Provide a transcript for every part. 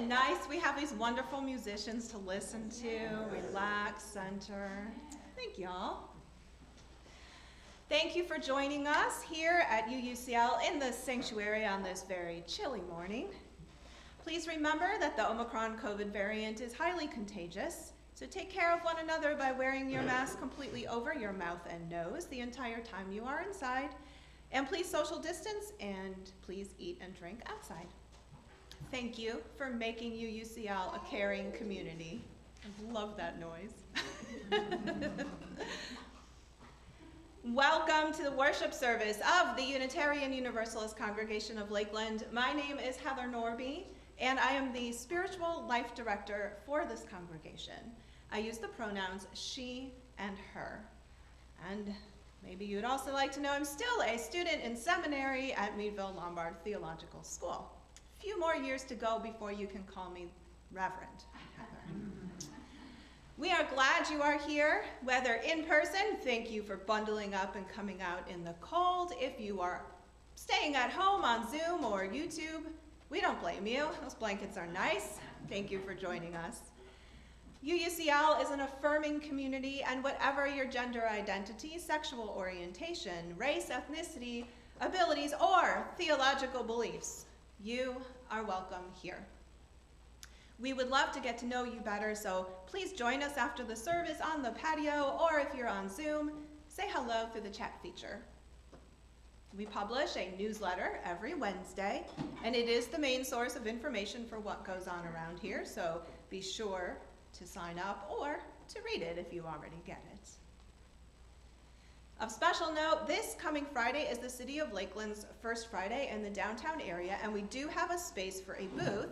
it nice? We have these wonderful musicians to listen to, relax, center. Thank y'all. Thank you for joining us here at UUCL in the sanctuary on this very chilly morning. Please remember that the Omicron COVID variant is highly contagious, so take care of one another by wearing your mask completely over your mouth and nose the entire time you are inside. And please social distance, and please eat and drink outside. Thank you for making UUCL a caring community. I love that noise. Welcome to the worship service of the Unitarian Universalist Congregation of Lakeland. My name is Heather Norby, and I am the spiritual life director for this congregation. I use the pronouns she and her. And maybe you'd also like to know I'm still a student in seminary at Meadville Lombard Theological School. A few more years to go before you can call me Reverend Heather. We are glad you are here, whether in person, thank you for bundling up and coming out in the cold. If you are staying at home on Zoom or YouTube, we don't blame you. Those blankets are nice. Thank you for joining us. UUCL is an affirming community, and whatever your gender identity, sexual orientation, race, ethnicity, abilities, or theological beliefs, you are welcome here. We would love to get to know you better, so please join us after the service on the patio, or if you're on Zoom, say hello through the chat feature. We publish a newsletter every Wednesday, and it is the main source of information for what goes on around here, so be sure to sign up or to read it if you already get it. Of special note, this coming Friday is the City of Lakeland's first Friday in the downtown area, and we do have a space for a booth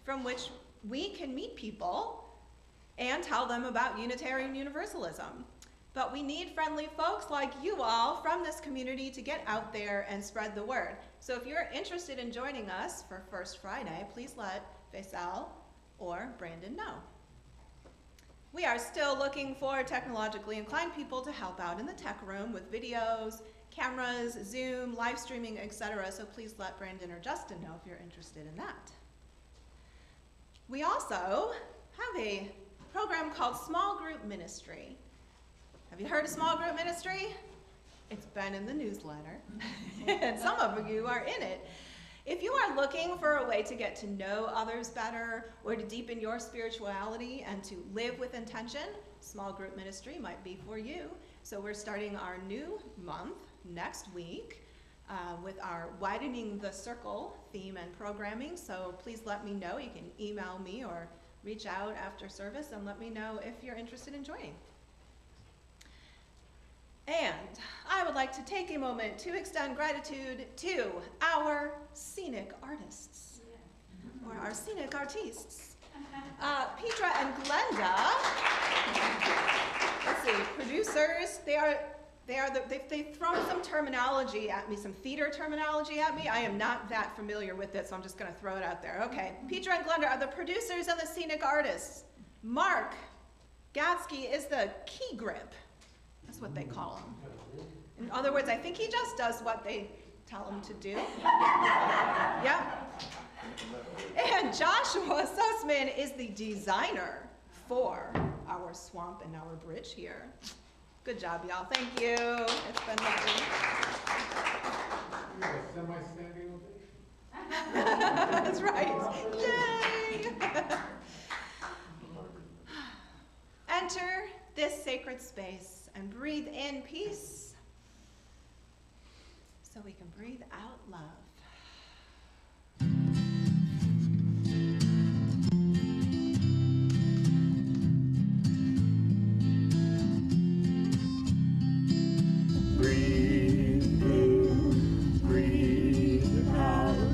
from which we can meet people and tell them about Unitarian Universalism. But we need friendly folks like you all from this community to get out there and spread the word. So if you're interested in joining us for First Friday, please let Faisal or Brandon know. We are still looking for technologically inclined people to help out in the tech room with videos, cameras, Zoom, live streaming, etc. So please let Brandon or Justin know if you're interested in that. We also have a program called Small Group Ministry. Have you heard of Small Group Ministry? It's been in the newsletter, and some of you are in it. If you are looking for a way to get to know others better or to deepen your spirituality and to live with intention, Small Group Ministry might be for you. So we're starting our new month next week with our Widening the Circle theme and programming. So please let me know. You can email me or reach out after service and let me know if you're interested in joining. And I would like to take a moment to extend gratitude to our scenic artists, or our scenic artistes. Petra and Glenda, let's see, producers, they've thrown some terminology at me, some theater terminology at me. I am not that familiar with it, so I'm just gonna throw it out there. Okay, Petra and Glenda are the producers and the scenic artists. Mark Gatsky is the key grip. That's what they call him. In other words, I think he just does what they tell him to do. Yep. And Joshua Sussman is the designer for our swamp and our bridge here. Good job, y'all. Thank you. It's been lovely. You're a semi-standing ovation. That's right. Yay! Enter this sacred space and breathe in peace so we can breathe out love. Breathe in, breathe out,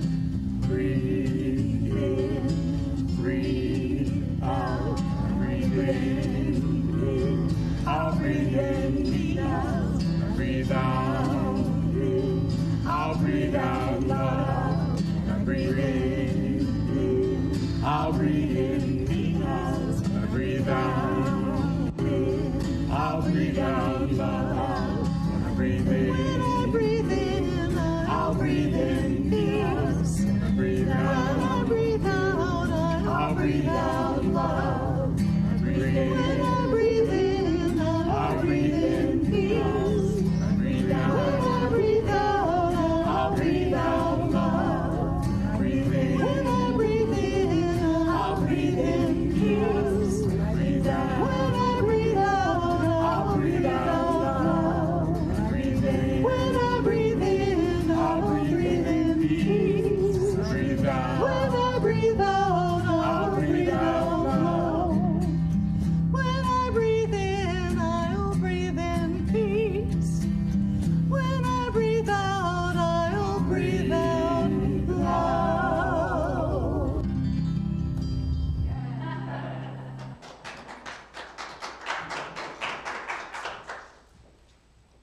breathe in, breathe out, breathe in, I'll breathe in, breathe out, I'll breathe out love, and breathe in, I'll breathe in peace, and breathe out, I'll breathe out love, and breathe in, when I breathe in, I'll breathe in peace, and breathe out, when I breathe out, I'll breathe out love. When I breathe in, I breathe in peace. When I breathe out, I'll breathe out love. When I breathe in, I'll breathe in peace. When I breathe out, I'll breathe out love. When I breathe in, I'll breathe in peace. When I breathe out, I'll breathe out love. When I breathe in, I'll breathe in peace. When I breathe out, I'll breathe out love.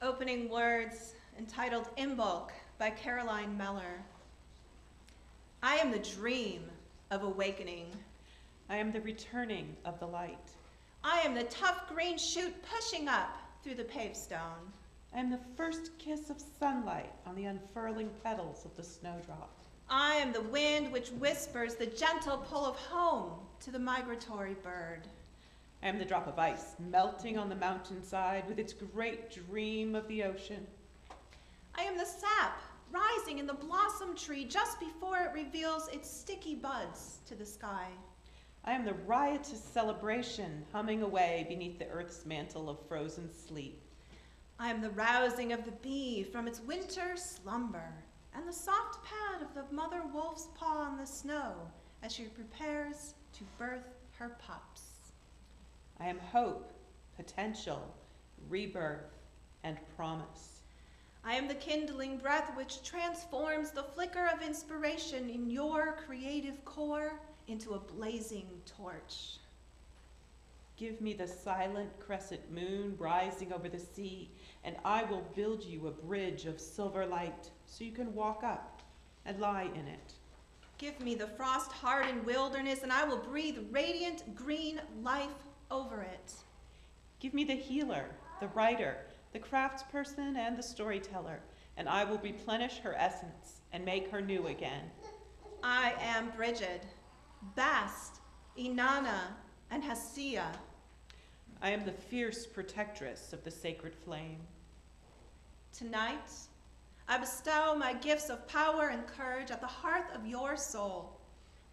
Opening words entitled Imbolc by Caroline Meller. I am the dream of awakening. I am the returning of the light. I am the tough green shoot pushing up through the paved stone. I am the first kiss of sunlight on the unfurling petals of the snowdrop. I am the wind which whispers the gentle pull of home to the migratory bird. I am the drop of ice melting on the mountainside with its great dream of the ocean. I am the sap rising in the blossom tree just before it reveals its sticky buds to the sky. I am the riotous celebration humming away beneath the earth's mantle of frozen sleep. I am the rousing of the bee from its winter slumber and the soft pad of the mother wolf's paw on the snow as she prepares to birth her pups. I am hope, potential, rebirth, and promise. I am the kindling breath which transforms the flicker of inspiration in your creative core into a blazing torch. Give me the silent crescent moon rising over the sea, and I will build you a bridge of silver light so you can walk up and lie in it. Give me the frost-hardened wilderness, and I will breathe radiant green life over it. Give me the healer, the writer, the craftsperson, and the storyteller, and I will replenish her essence and make her new again. I am Brigid, Bast, Inanna, and Hesea. I am the fierce protectress of the sacred flame. Tonight, I bestow my gifts of power and courage at the hearth of your soul.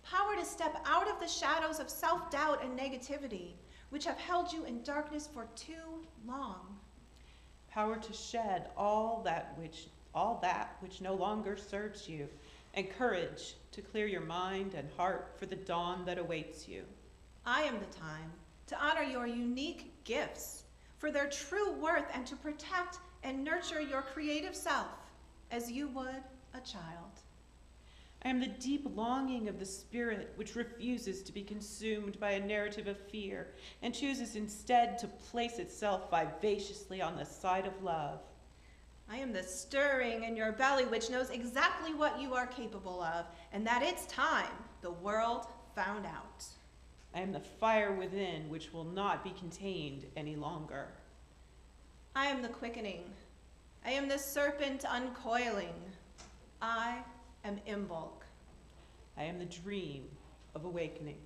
Power to step out of the shadows of self-doubt and negativity, which have held you in darkness for too long. Power to shed all that which no longer serves you, and courage to clear your mind and heart for the dawn that awaits you. I am the time to honor your unique gifts for their true worth and to protect and nurture your creative self as you would a child. I am the deep longing of the spirit which refuses to be consumed by a narrative of fear and chooses instead to place itself vivaciously on the side of love. I am the stirring in your belly which knows exactly what you are capable of and that it's time the world found out. I am the fire within which will not be contained any longer. I am the quickening. I am the serpent uncoiling. I am Imbolc. I am the dream of awakening.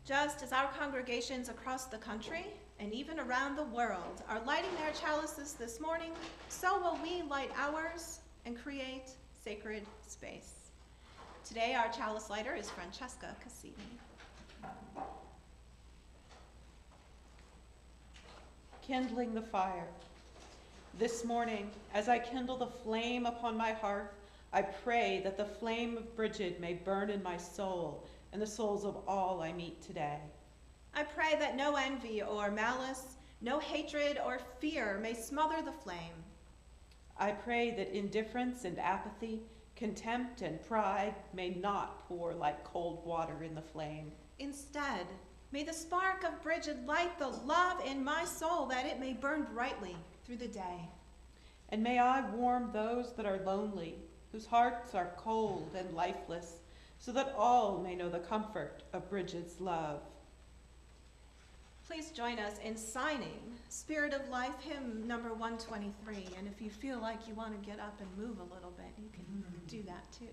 Just as our congregations across the country and even around the world are lighting their chalices this morning, so will we light ours and create sacred space. Today, our chalice lighter is Francesca Cassini. Kindling the fire. This morning, as I kindle the flame upon my hearth, I pray that the flame of Brigid may burn in my soul and the souls of all I meet today. I pray that no envy or malice, no hatred or fear may smother the flame. I pray that indifference and apathy, contempt and pride may not pour like cold water in the flame. Instead, May the spark of Bridget light the love in my soul, that it may burn brightly through the day. And may I warm those that are lonely, whose hearts are cold and lifeless, so that all may know the comfort of Bridget's love. Please join us in signing Spirit of Life hymn number 123. And if you feel like you want to get up and move a little bit, you can do that too.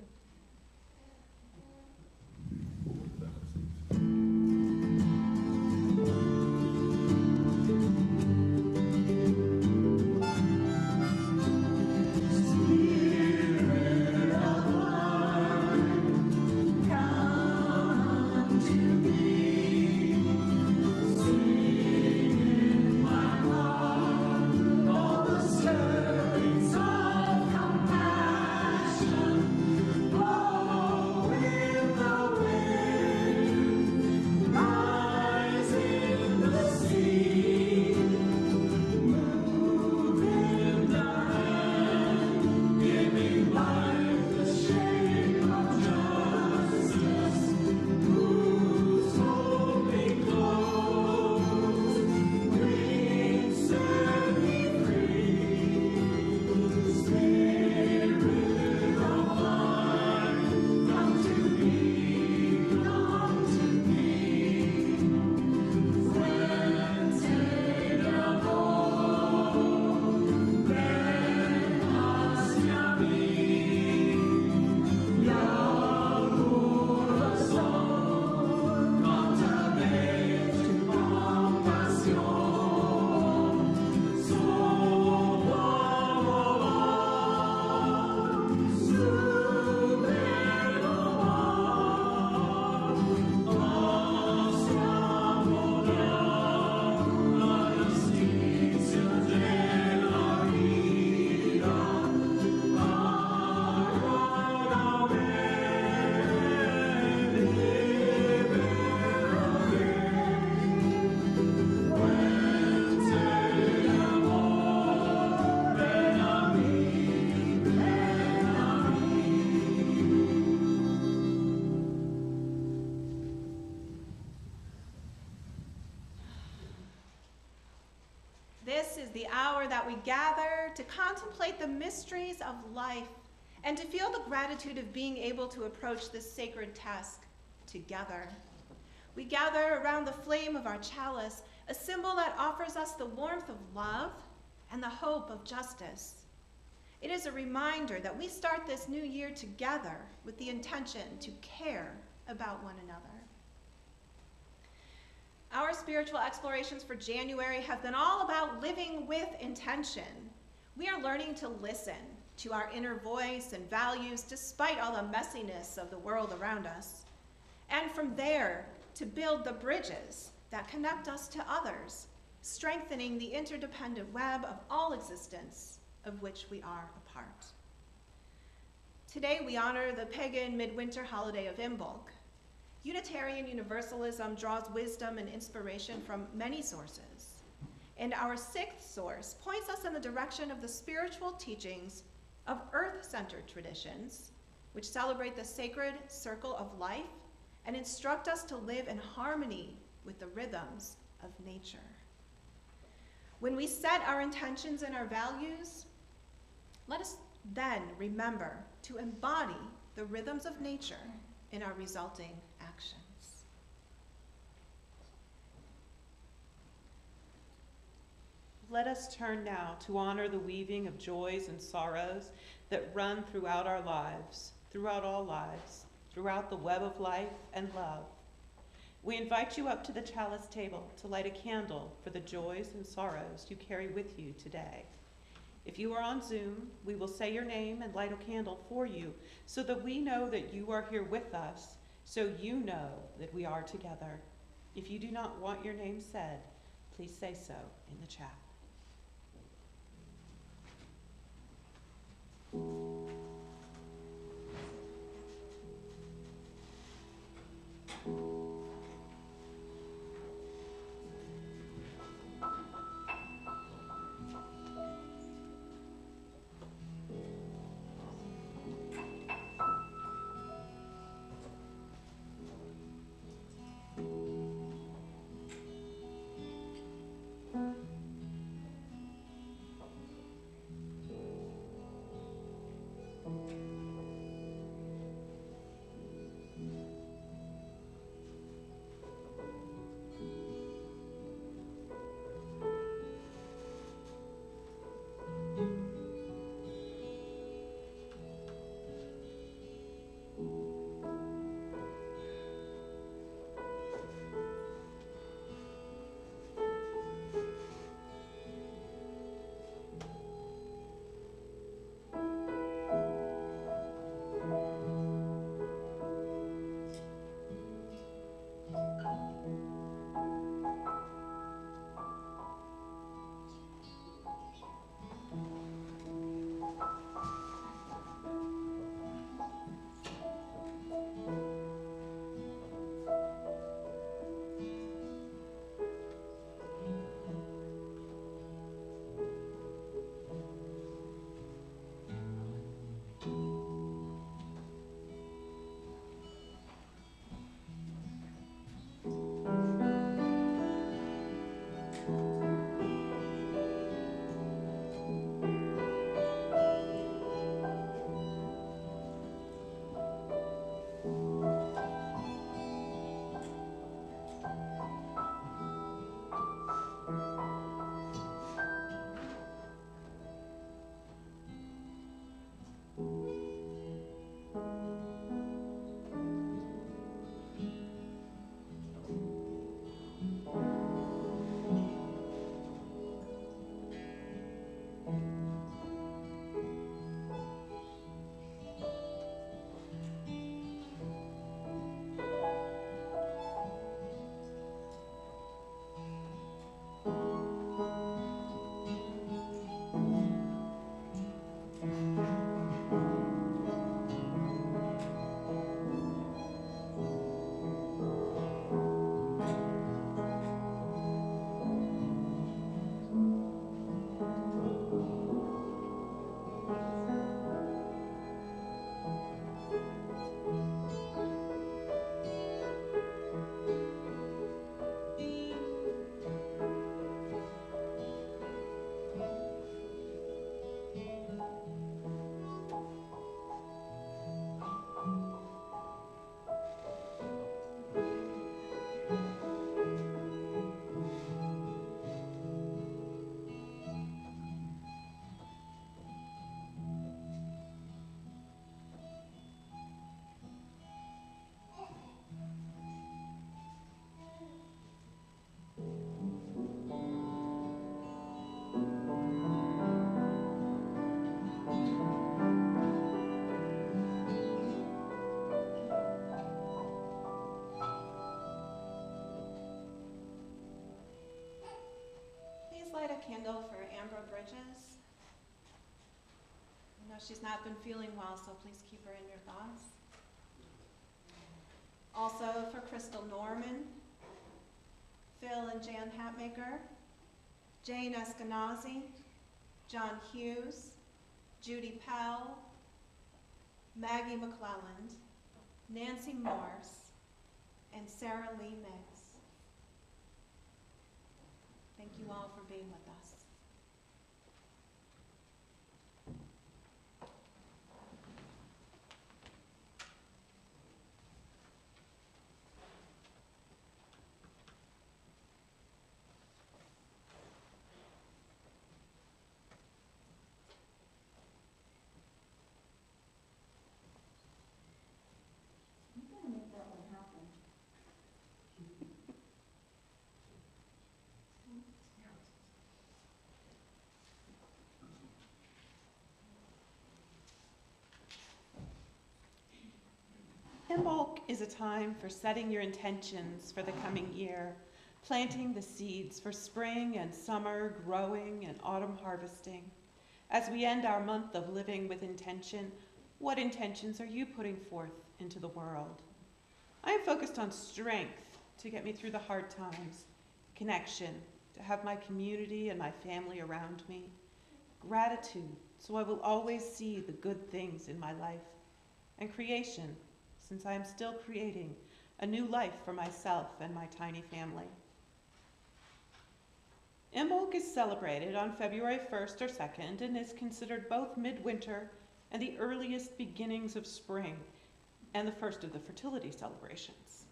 This is the hour that we gather to contemplate the mysteries of life and to feel the gratitude of being able to approach this sacred task together. We gather around the flame of our chalice, a symbol that offers us the warmth of love and the hope of justice. It is a reminder that we start this new year together with the intention to care about one another. Our spiritual explorations for January have been all about living with intention. We are learning to listen to our inner voice and values despite all the messiness of the world around us. And from there, to build the bridges that connect us to others, strengthening the interdependent web of all existence of which we are a part. Today we honor the pagan midwinter holiday of Imbolc. Unitarian Universalism draws wisdom and inspiration from many sources, and our sixth source points us in the direction of the spiritual teachings of earth-centered traditions, which celebrate the sacred circle of life and instruct us to live in harmony with the rhythms of nature. When we set our intentions and our values, let us then remember to embody the rhythms of nature in our resulting actions. Let us turn now to honor the weaving of joys and sorrows that run throughout our lives, throughout all lives, throughout the web of life and love. We invite you up to the chalice table to light a candle for the joys and sorrows you carry with you today. If you are on Zoom, we will say your name and light a candle for you so that we know that you are here with us, so you know that we are together. If you do not want your name said, please say so in the chat. candle for Amber Bridges. I know she's not been feeling well, so please keep her in your thoughts. Also for Crystal Norman, Phil and Jan Hatmaker, Jane Eskenazi, John Hughes, Judy Powell, Maggie McClelland, Nancy Morse, and Sarah Lee Miggs. Thank you all for being with us. Imbolc is a time for setting your intentions for the coming year, planting the seeds for spring and summer growing and autumn harvesting. As we end our month of living with intention, what intentions are you putting forth into the world? I am focused on strength to get me through the hard times, connection to have my community and my family around me, gratitude so I will always see the good things in my life, and creation, since I am still creating a new life for myself and my tiny family. Imbolc is celebrated on February 1st or 2nd and is considered both midwinter and the earliest beginnings of spring and the first of the fertility celebrations.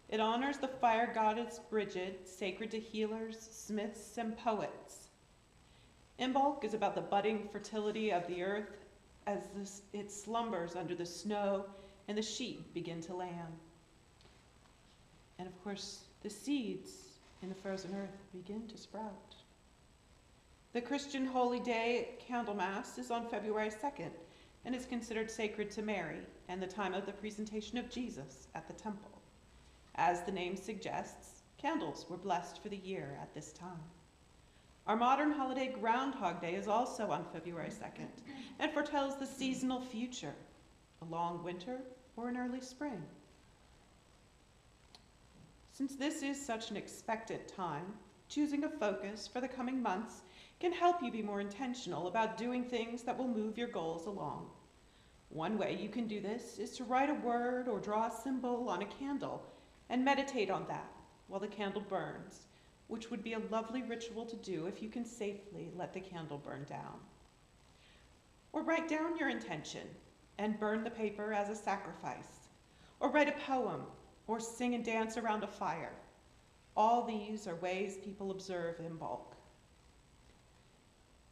It honors the fire goddess Bridget, sacred to healers, smiths, and poets. Imbolc is about the budding fertility of the earth as it slumbers under the snow and the sheep begin to land. And of course, the seeds in the frozen earth begin to sprout. The Christian holy day Candlemas is on February 2nd and is considered sacred to Mary and the time of the presentation of Jesus at the temple. As the name suggests, candles were blessed for the year at this time. Our modern holiday Groundhog Day is also on February 2nd and foretells the seasonal future, a long winter or an early spring. Since this is such an expectant time, choosing a focus for the coming months can help you be more intentional about doing things that will move your goals along. One way you can do this is to write a word or draw a symbol on a candle and meditate on that while the candle burns, which would be a lovely ritual to do if you can safely let the candle burn down. Or write down your intention and burn the paper as a sacrifice, or write a poem, or sing and dance around a fire. All these are ways people observe Imbolc.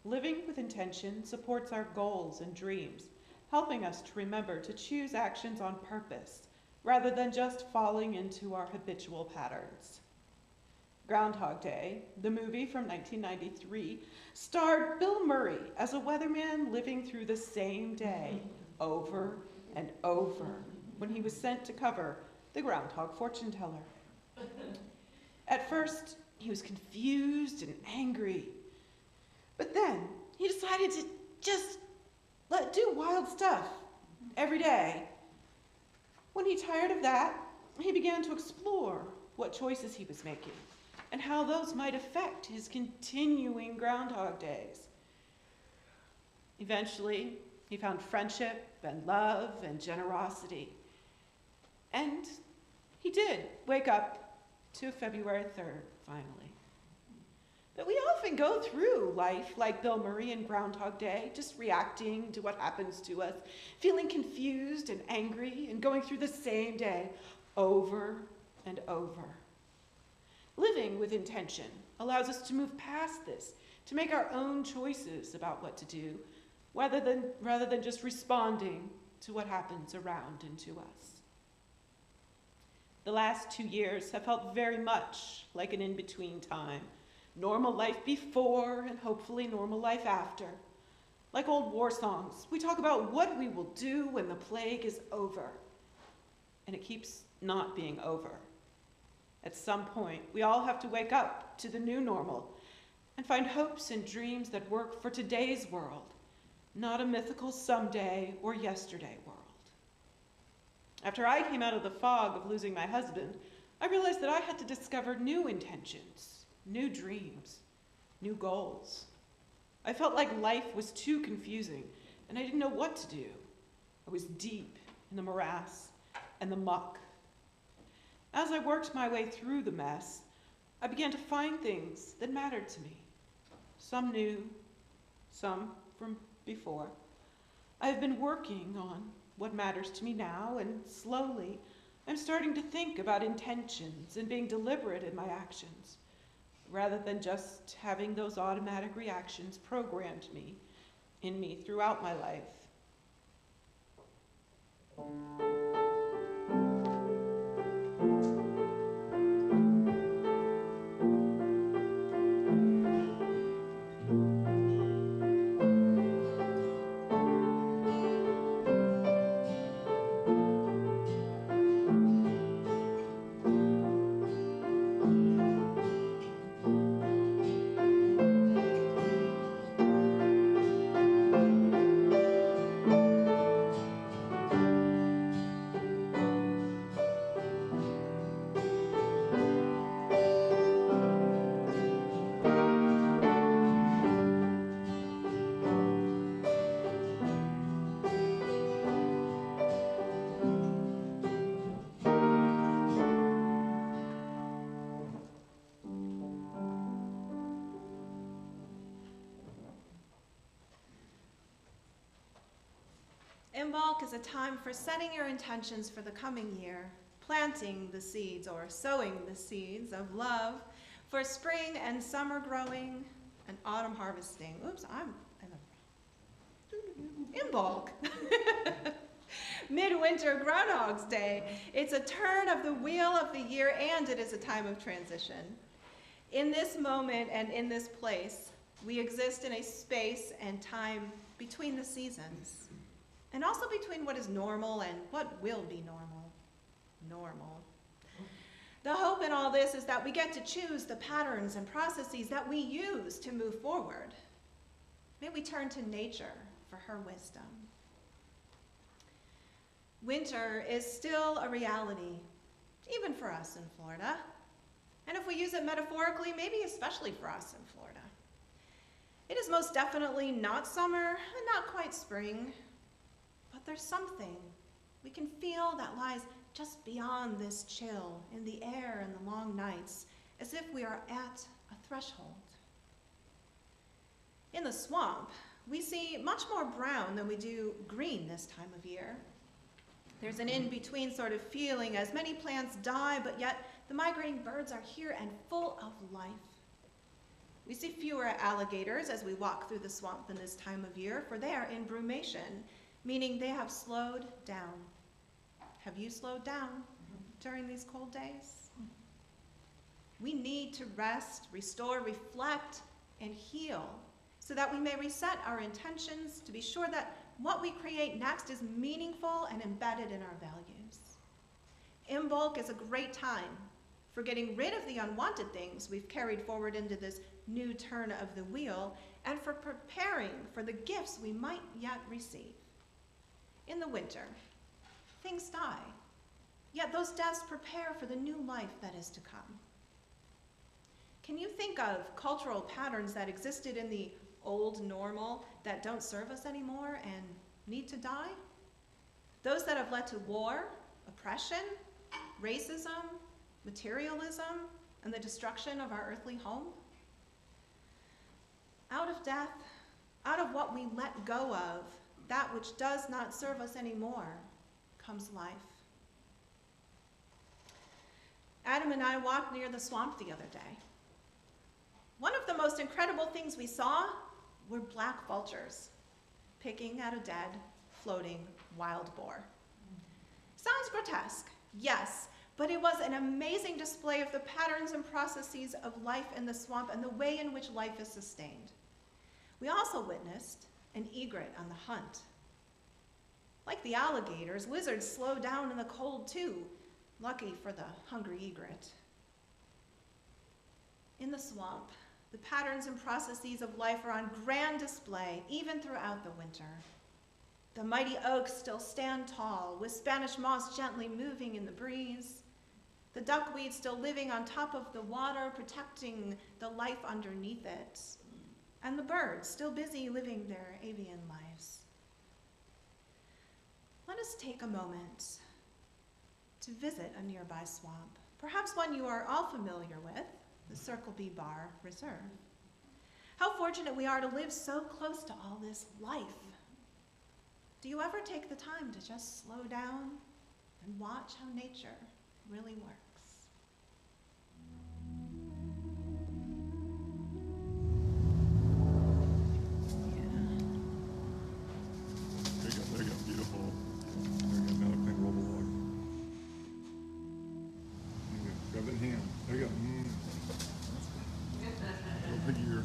Living with intention supports our goals and dreams, helping us to remember to choose actions on purpose, rather than just falling into our habitual patterns. Groundhog Day, the movie from 1993, starred Bill Murray as a weatherman living through the same day over and over when he was sent to cover the groundhog fortune teller. At first, he was confused and angry, but then he decided to just do wild stuff every day. When he tired of that, he began to explore what choices he was making and how those might affect his continuing Groundhog Days. Eventually, he found friendship and love and generosity. And he did wake up to February 3rd, finally. But we often go through life like Bill Murray in Groundhog Day, just reacting to what happens to us, feeling confused and angry, and going through the same day over and over. Living with intention allows us to move past this, to make our own choices about what to do, rather than just responding to what happens around and to us. The last 2 years have felt very much like an in-between time. Normal life before and hopefully normal life after. Like old war songs, we talk about what we will do when the plague is over. And it keeps not being over. At some point, we all have to wake up to the new normal and find hopes and dreams that work for today's world, not a mythical someday or yesterday world. After I came out of the fog of losing my husband, I realized that I had to discover new intentions, new dreams, new goals. I felt like life was too confusing, and I didn't know what to do. I was deep in the morass and the muck. As I worked my way through the mess, I began to find things that mattered to me. Some new, some from before. I have been working on what matters to me now, and slowly I'm starting to think about intentions and being deliberate in my actions, rather than just having those automatic reactions programmed in me throughout my life. Imbolc is a time for setting your intentions for the coming year, planting the seeds or sowing the seeds of love for spring and summer growing and autumn harvesting. Oops, I'm in a Imbolc. Midwinter Groundhog's Day. It's a turn of the wheel of the year, and it is a time of transition. In this moment and in this place, we exist in a space and time between the seasons. And also between what is normal and what will be normal. The hope in all this is that we get to choose the patterns and processes that we use to move forward. May we turn to nature for her wisdom. Winter is still a reality, even for us in Florida. And if we use it metaphorically, maybe especially for us in Florida. It is most definitely not summer and not quite spring. But there's something we can feel that lies just beyond this chill in the air and the long nights, as if we are at a threshold. In the swamp, we see much more brown than we do green this time of year. There's an in-between sort of feeling as many plants die, but yet the migrating birds are here and full of life. We see fewer alligators as we walk through the swamp than this time of year, for they are in brumation, meaning they have slowed down. Have you slowed down during these cold days? We need to rest, restore, reflect, and heal so that we may reset our intentions to be sure that what we create next is meaningful and embedded in our values. Imbolc is a great time for getting rid of the unwanted things we've carried forward into this new turn of the wheel and for preparing for the gifts we might yet receive. In the winter, things die, yet those deaths prepare for the new life that is to come. Can you think of cultural patterns that existed in the old normal that don't serve us anymore and need to die? Those that have led to war, oppression, racism, materialism, and the destruction of our earthly home? Out of death, out of what we let go of, that which does not serve us anymore, comes life. Adam and I walked near the swamp the other day. One of the most incredible things we saw were black vultures picking at a dead, floating wild boar. Sounds grotesque, yes, but it was an amazing display of the patterns and processes of life in the swamp and the way in which life is sustained. We also witnessed an egret on the hunt. Like the alligators, lizards slow down in the cold too, lucky for the hungry egret. In the swamp, The patterns and processes of life are on grand display, even throughout the winter. The mighty oaks still stand tall, with Spanish moss gently moving in the breeze. The duckweed still living on top of the water, protecting the life underneath it. And the birds still busy living their avian lives. Let us take a moment to visit a nearby swamp, perhaps one you are all familiar with, the Circle B Bar Reserve. How fortunate we are to live so close to all this life. Do you ever take the time to just slow down and watch how nature really works? There you go, beautiful. There you go, now clean roll log. There you go, grab it in hand. There you go. Little piggy ear.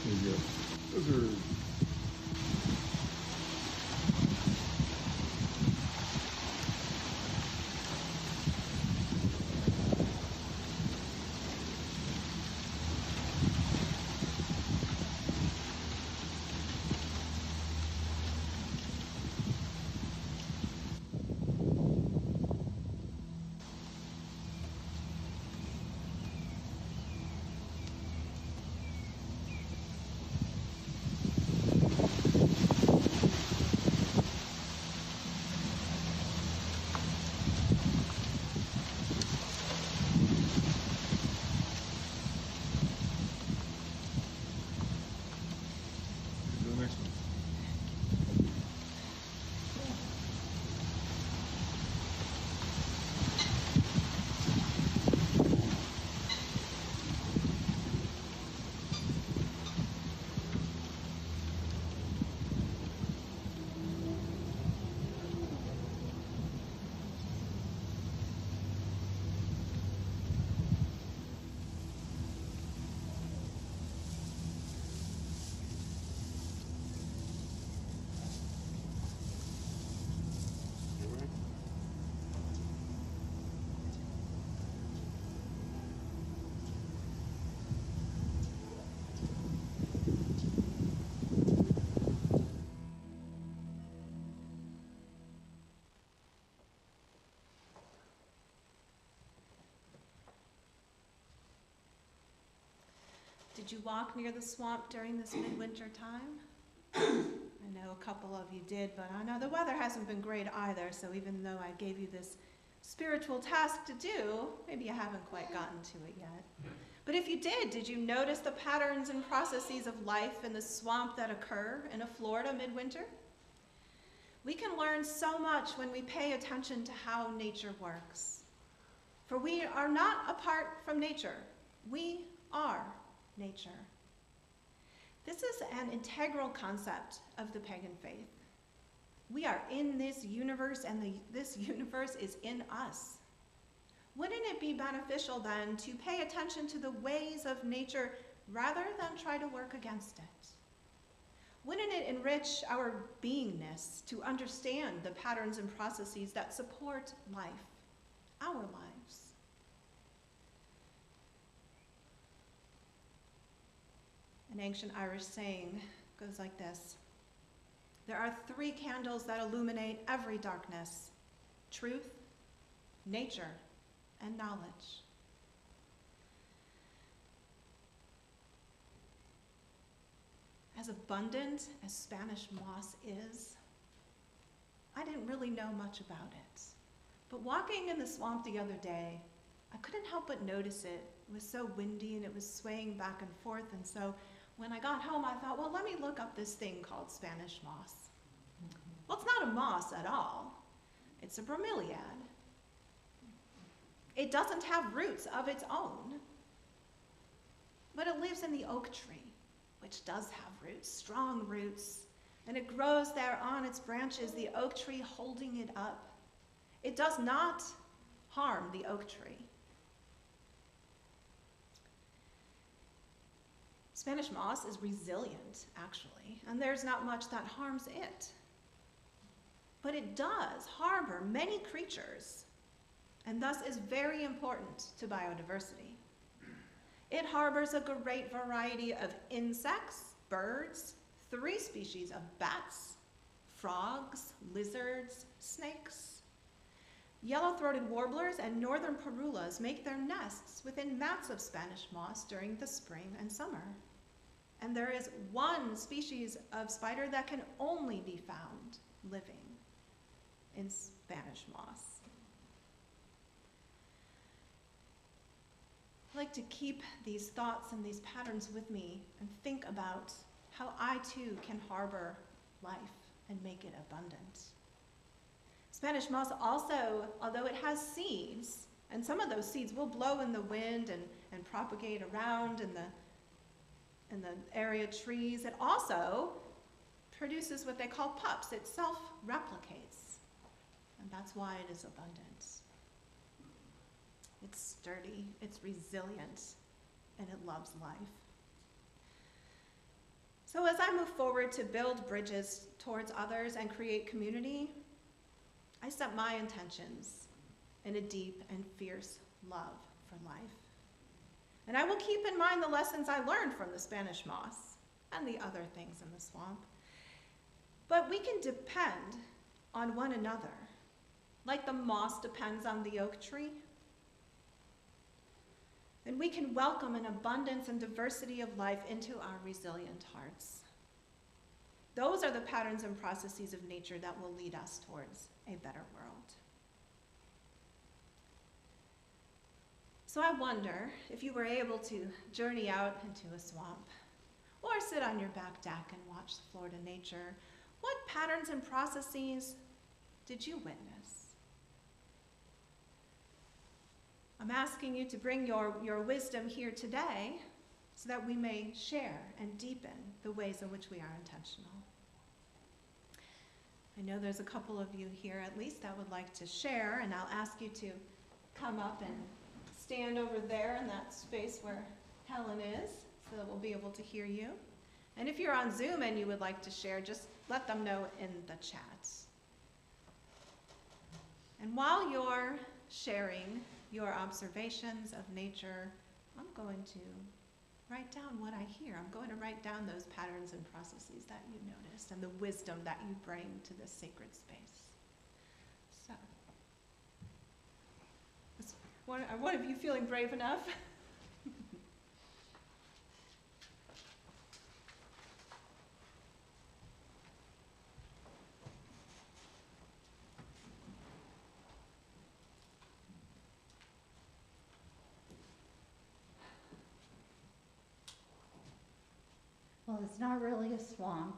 There you go. Those are the next one. Did you walk near the swamp during this midwinter time? I know a couple of you did, but I know the weather hasn't been great either, so even though I gave you this spiritual task to do, maybe you haven't quite gotten to it yet. But if you did you notice the patterns and processes of life in the swamp that occur in a Florida midwinter? We can learn so much when we pay attention to how nature works. For we are not apart from nature. We are nature. This is an integral concept of the pagan faith. We are in this universe, and this universe is in us. Wouldn't it be beneficial then to pay attention to the ways of nature rather than try to work against it? Wouldn't it enrich our beingness to understand the patterns and processes that support life, our lives? An ancient Irish saying goes like this: there are 3 candles that illuminate every darkness: truth, nature, and knowledge. As abundant as Spanish moss is, I didn't really know much about it. But walking in the swamp the other day, I couldn't help but notice it. It was so windy and it was swaying back and forth, and so when I got home, I thought, well, let me look up this thing called Spanish moss. Well, it's not a moss at all. It's a bromeliad. It doesn't have roots of its own, but it lives in the oak tree, which does have roots, strong roots, and it grows there on its branches, the oak tree holding it up. It does not harm the oak tree. Spanish moss is resilient, actually, and there's not much that harms it. But it does harbor many creatures, and thus is very important to biodiversity. It harbors a great variety of insects, birds, 3 species of bats, frogs, lizards, snakes. Yellow-throated warblers and northern parulas make their nests within mats of Spanish moss during the spring and summer. And there is 1 species of spider that can only be found living in Spanish moss. I like to keep these thoughts and these patterns with me and think about how I too can harbor life and make it abundant. Spanish moss also, although it has seeds, and some of those seeds will blow in the wind and propagate around in the area trees, it also produces what they call pups. It self-replicates, and that's why it is abundant. It's sturdy, it's resilient, and it loves life. So as I move forward to build bridges towards others and create community, I set my intentions in a deep and fierce love for life. And I will keep in mind the lessons I learned from the Spanish moss and the other things in the swamp. But we can depend on one another, like the moss depends on the oak tree. And we can welcome an abundance and diversity of life into our resilient hearts. Those are the patterns and processes of nature that will lead us towards a better world. So I wonder if you were able to journey out into a swamp or sit on your back deck and watch the Florida nature, what patterns and processes did you witness? I'm asking you to bring your wisdom here today so that we may share and deepen the ways in which we are intentional. I know there's a couple of you here at least that would like to share, and I'll ask you to come up and stand over there in that space where Helen is so that we'll be able to hear you. And if you're on Zoom and you would like to share, just let them know in the chat. And while you're sharing your observations of nature, I'm going to write down what I hear. I'm going to write down those patterns and processes that you noticed and the wisdom that you bring to this sacred space. So, are one of you feeling brave enough? Well, it's not really a swamp,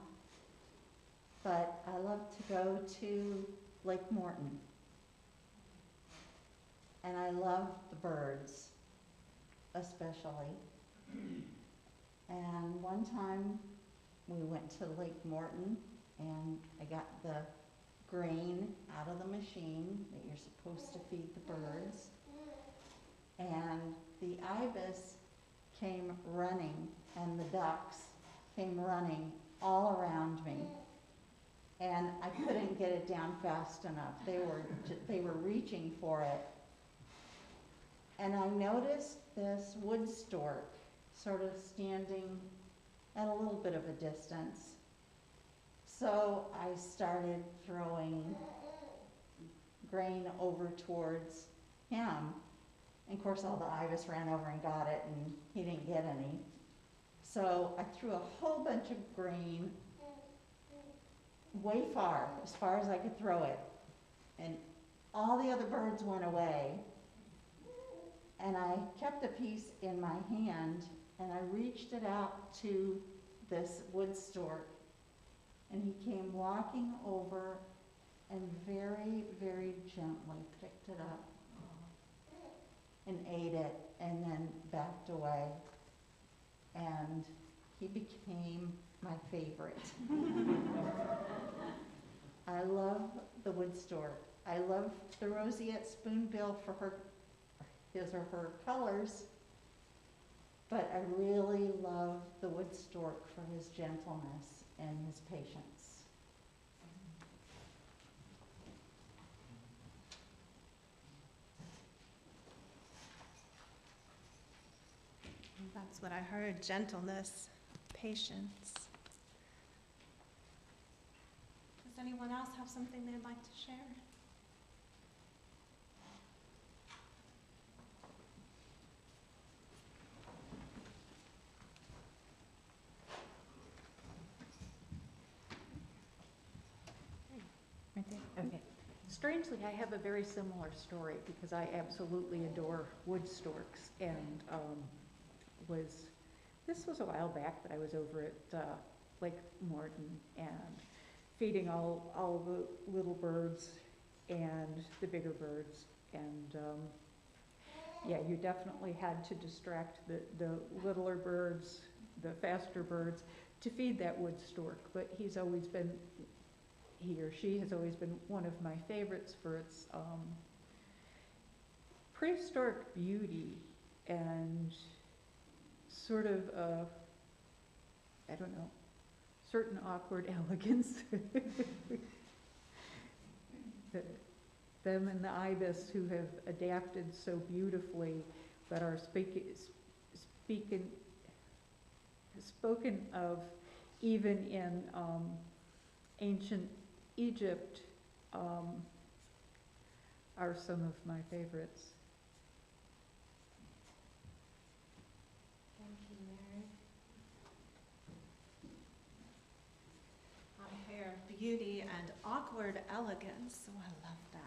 but I love to go to Lake Morton. And I love the birds, especially. And one time we went to Lake Morton, and I got the grain out of the machine that you're supposed to feed the birds. And the ibis came running, and the ducks came running all around me. And I couldn't get it down fast enough. They were reaching for it. And I noticed this wood stork sort of standing at a little bit of a distance. So I started throwing grain over towards him. And of course all the ibis ran over and got it, and he didn't get any. So I threw a whole bunch of grain way far, as far as I could throw it. And all the other birds went away. And I kept a piece in my hand, and I reached it out to this wood stork. And he came walking over and very, very gently picked it up and ate it, and then backed away. And he became my favorite. I love the wood stork. I love the roseate spoonbill for his or her colors, but I really love the wood stork for his gentleness and his patience. That's what I heard, gentleness, patience. Does anyone else have something they'd like to share? Right there? Okay. Strangely, I have a very similar story because I absolutely adore wood storks, and this was a while back, but I was over at Lake Morton and feeding all the little birds and the bigger birds, and yeah, you definitely had to distract the littler birds, the faster birds, to feed that wood stork, but he or she has always been one of my favorites for its prehistoric beauty and sort of, I don't know, certain awkward elegance. Them and the ibis who have adapted so beautifully, but are spoken of even in ancient Egypt, are some of my favorites. Thank you, Mary. I hear beauty and awkward elegance, so I love that.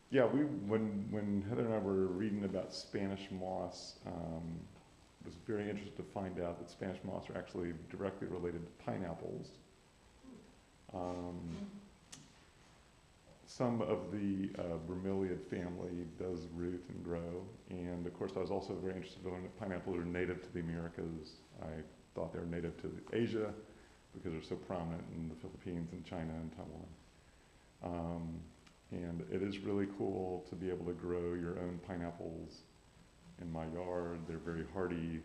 Yeah, when Heather and I were reading about Spanish moss, was very interested to find out that Spanish moss are actually directly related to pineapples. Some of the bromeliad family does root and grow, and of course I was also very interested to learn that pineapples are native to the Americas. I thought they were native to Asia because they're so prominent in the Philippines and China and Taiwan. And it is really cool to be able to grow your own pineapples in my yard. They're very hardy.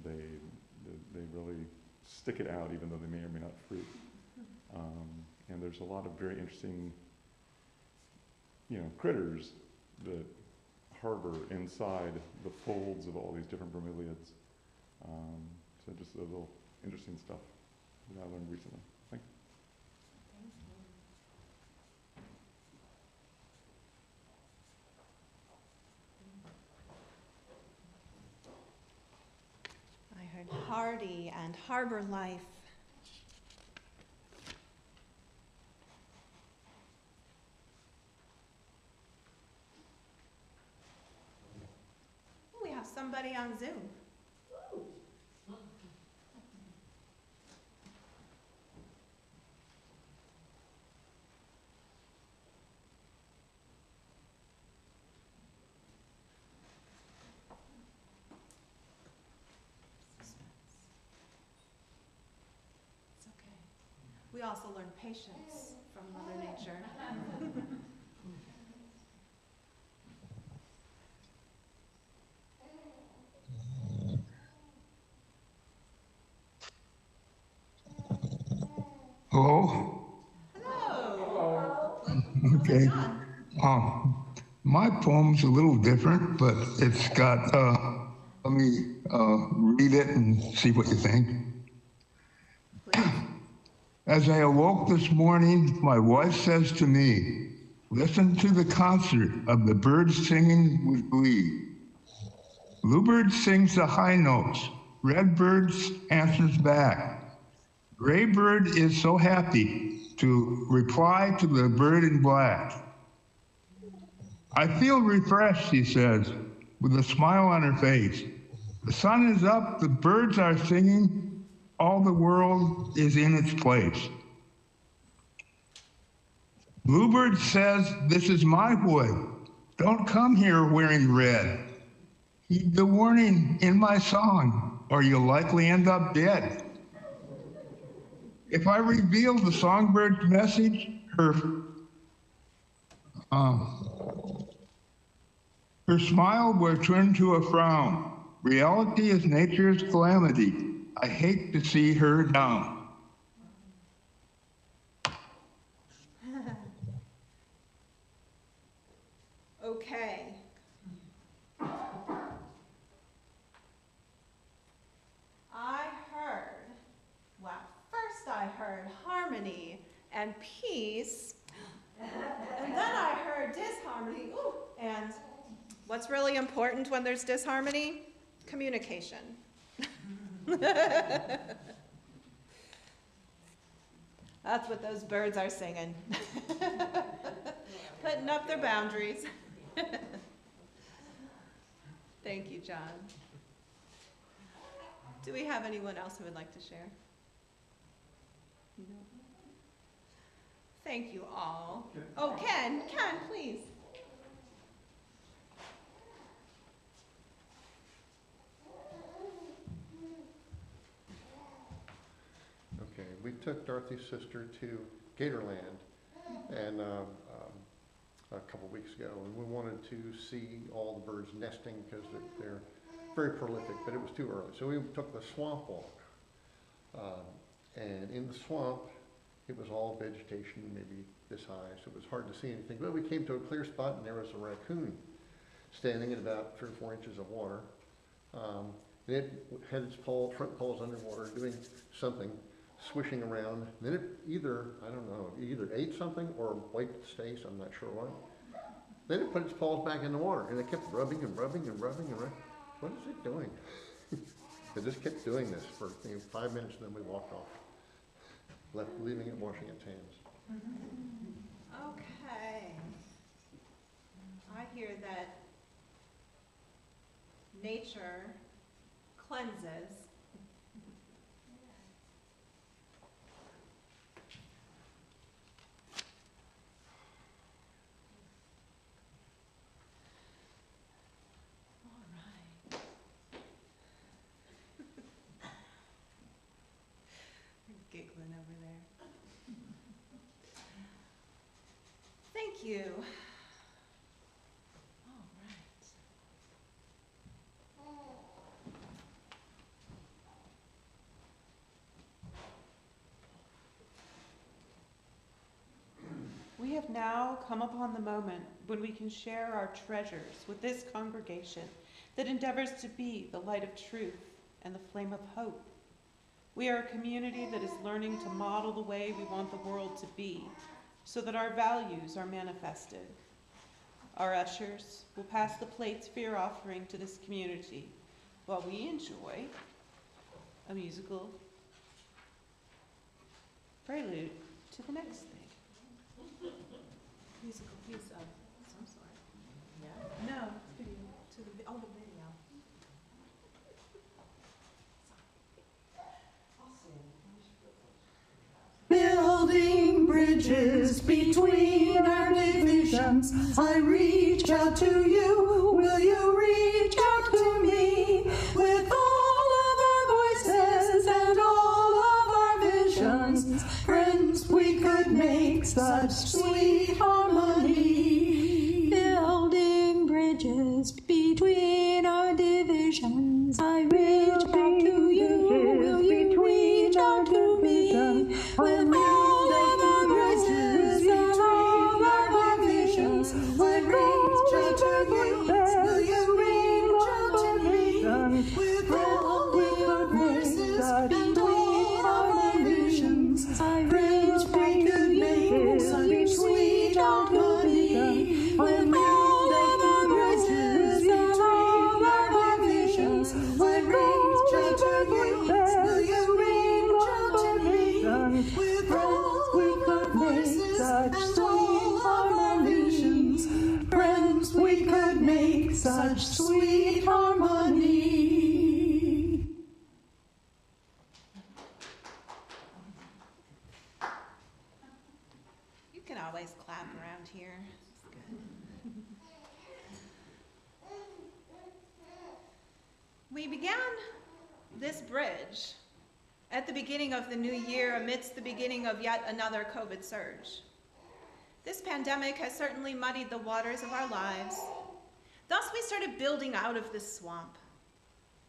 They really stick it out even though they may or may not fruit. And there's a lot of very interesting, critters that harbor inside the folds of all these different bromeliads. So just a little interesting stuff that I learned recently. Thank you. I heard hardy and harbor life. somebody on Zoom. It's okay. We also learn patience from Mother Nature. Hello? Hello. Okay. John. My poem's a little different, but it's got, let me read it and see what you think. Please. As I awoke this morning, my wife says to me, listen to the concert of the birds singing with glee. Bluebird sings the high notes. Redbird answers back. Graybird is so happy to reply to the bird in black. I feel refreshed, she says, with a smile on her face. The sun is up, the birds are singing, all the world is in its place. Bluebird says, this is my wood. Don't come here wearing red. Heed the warning in my song, or you'll likely end up dead. If I reveal the songbird's message, her smile will turn to a frown. Reality is nature's calamity. I hate to see her down. Okay. First I heard harmony and peace, and then I heard disharmony. Ooh, and what's really important when there's disharmony? Communication. That's what those birds are singing. Putting up their boundaries. Thank you, John. Do we have anyone else who would like to share? No. Thank you all. Oh, Ken, please. Okay, we took Dorothy's sister to Gatorland and a couple weeks ago, and we wanted to see all the birds nesting because they're very prolific, but it was too early. So we took the swamp walk, and in the swamp, it was all vegetation, maybe this high, so it was hard to see anything. But we came to a clear spot, and there was a raccoon standing in about 3 or 4 inches of water. It had its front paws underwater, doing something, swishing around. Then it either ate something or wiped its face, I'm not sure what. Then it put its paws back in the water, and it kept rubbing and rubbing and rubbing and rubbing. What is it doing? It just kept doing this for 5 minutes, and then we walked off, leaving it washing its hands. Okay. I hear that nature cleanses. All right. You're giggling over there. Thank you. All right. We have now come upon the moment when we can share our treasures with this congregation that endeavors to be the light of truth and the flame of hope. We are a community that is learning to model the way we want the world to be so that our values are manifested. Our ushers will pass the plates for your offering to this community while we enjoy a musical prelude to the next thing. Musical piece of some sort. Yeah. No, video. To the video. bridges between our divisions. I reach out to you, will you reach out to me? With all of our voices and all of our visions, friends, we could make such sweet harmony. Building bridges between our divisions. I reach out to you, will you reach out to me? With all of our voices and all of our visions, I reach out to you, will you reach out to me? With all of our voices and all of our visions, I reach we could make such sweet harmony. With all of our voices and all of our visions, I reach out to you, will you reach out to me? With all we could make such sweet harmonies. Friends, we could make such sweet harmony. You can always clap around here. It's good. We began this bridge at the beginning of the new year amidst the beginning of yet another COVID surge. This pandemic has certainly muddied the waters of our lives. Thus, we started building out of this swamp.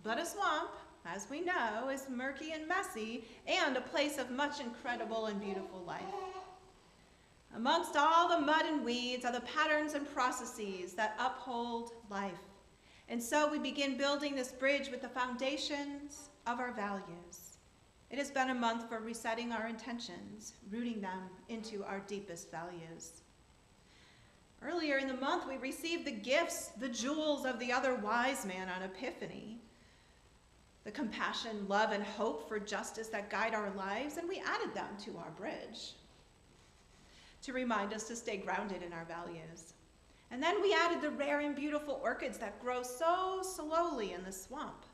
But a swamp, as we know, is murky and messy and a place of much incredible and beautiful life. Amongst all the mud and weeds are the patterns and processes that uphold life. And so we begin building this bridge with the foundations of our values. It has been a month for resetting our intentions, rooting them into our deepest values. Earlier in the month, we received the gifts, the jewels of the other wise man on Epiphany, the compassion, love, and hope for justice that guide our lives, and we added them to our bridge to remind us to stay grounded in our values. And then we added the rare and beautiful orchids that grow so slowly in the swamp.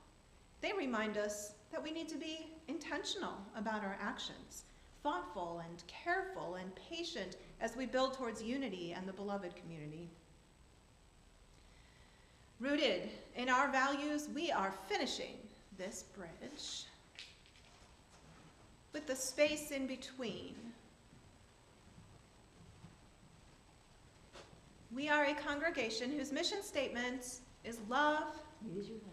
They remind us that we need to be intentional about our actions, thoughtful and careful and patient as we build towards unity and the beloved community. Rooted in our values, we are finishing this bridge with the space in between. We are a congregation whose mission statement is love, Use your hands.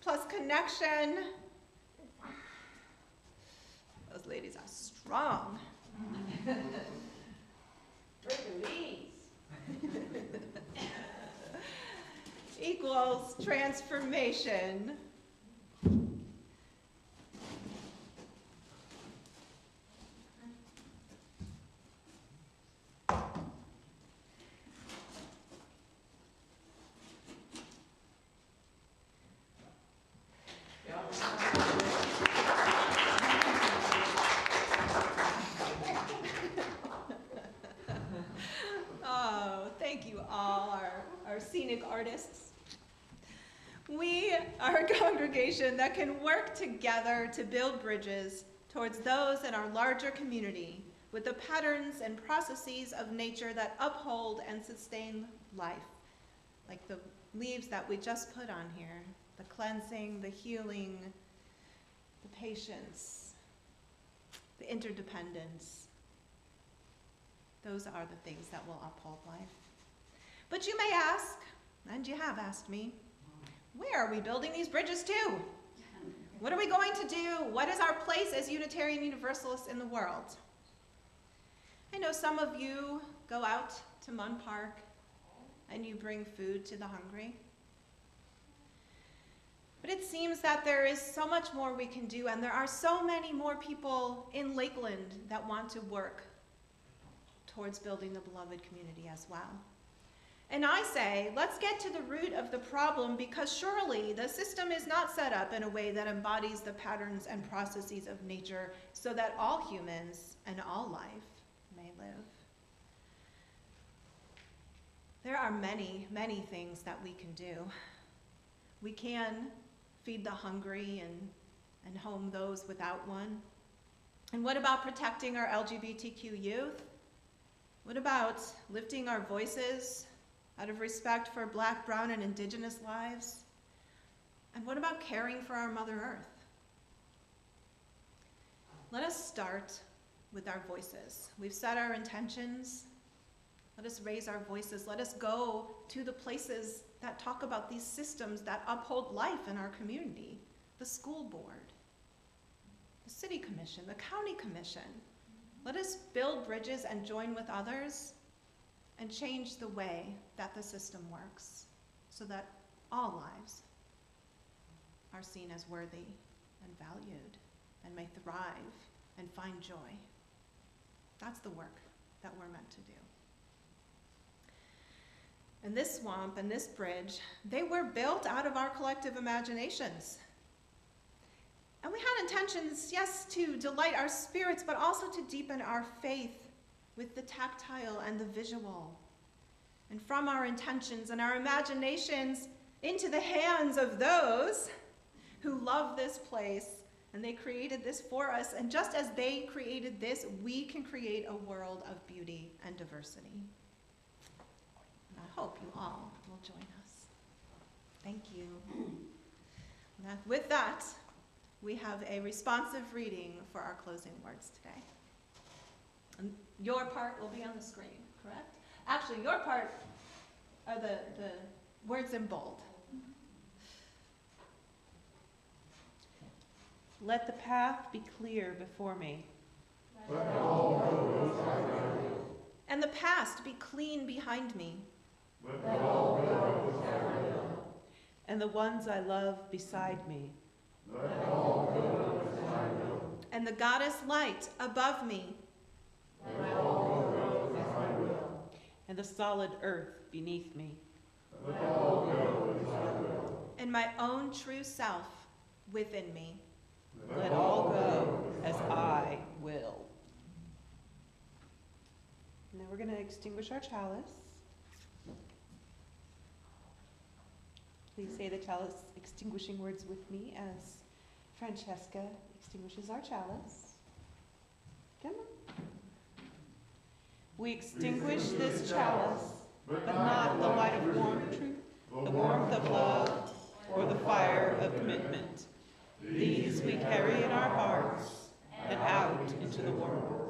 plus connection. Those ladies are strong. Equals transformation. Oh, thank you all, our scenic artists. We are a congregation that can work together to build bridges towards those in our larger community with the patterns and processes of nature that uphold and sustain life, like the leaves that we just put on here, the cleansing, the healing, the patience, the interdependence. Those are the things that will uphold life. But you may ask, and you have asked me, where are we building these bridges to? What are we going to do? What is our place as Unitarian Universalists in the world? I know some of you go out to Munn Park and you bring food to the hungry. But it seems that there is so much more we can do, and there are so many more people in Lakeland that want to work towards building the beloved community as well. And I say, let's get to the root of the problem, because surely the system is not set up in a way that embodies the patterns and processes of nature so that all humans and all life may live. There are many, many things that we can do. We can feed the hungry and home those without one. And what about protecting our LGBTQ youth? What about lifting our voices out of respect for Black, brown, and indigenous lives? And what about caring for our Mother Earth? Let us start with our voices. We've set our intentions. Let us raise our voices. Let us go to the places that talk about these systems that uphold life in our community. The school board, the city commission, the county commission. Let us build bridges and join with others and change the way that the system works so that all lives are seen as worthy and valued and may thrive and find joy. That's the work that we're meant to do. And this swamp and this bridge, they were built out of our collective imaginations. And we had intentions, yes, to delight our spirits, but also to deepen our faith with the tactile and the visual. And from our intentions and our imaginations into the hands of those who love this place, and they created this for us. And just as they created this, we can create a world of beauty and diversity. And I hope you all will join us. Thank you. With that, we have a responsive reading for our closing words today. And your part will be on the screen, correct? Actually, your part are the words in bold. Let the path be clear before me. And the past be clean behind me. And the ones I love beside me. And the goddess light above me. And the solid earth beneath me. And my own true self within me. Let all go as I will. Now we're going to extinguish our chalice. Please say the chalice extinguishing words with me as Francesca extinguishes our chalice. Come on. We extinguish this chalice, but not the light of warm truth, the warmth of love, or the fire of commitment. These we carry in our hearts and out into the world.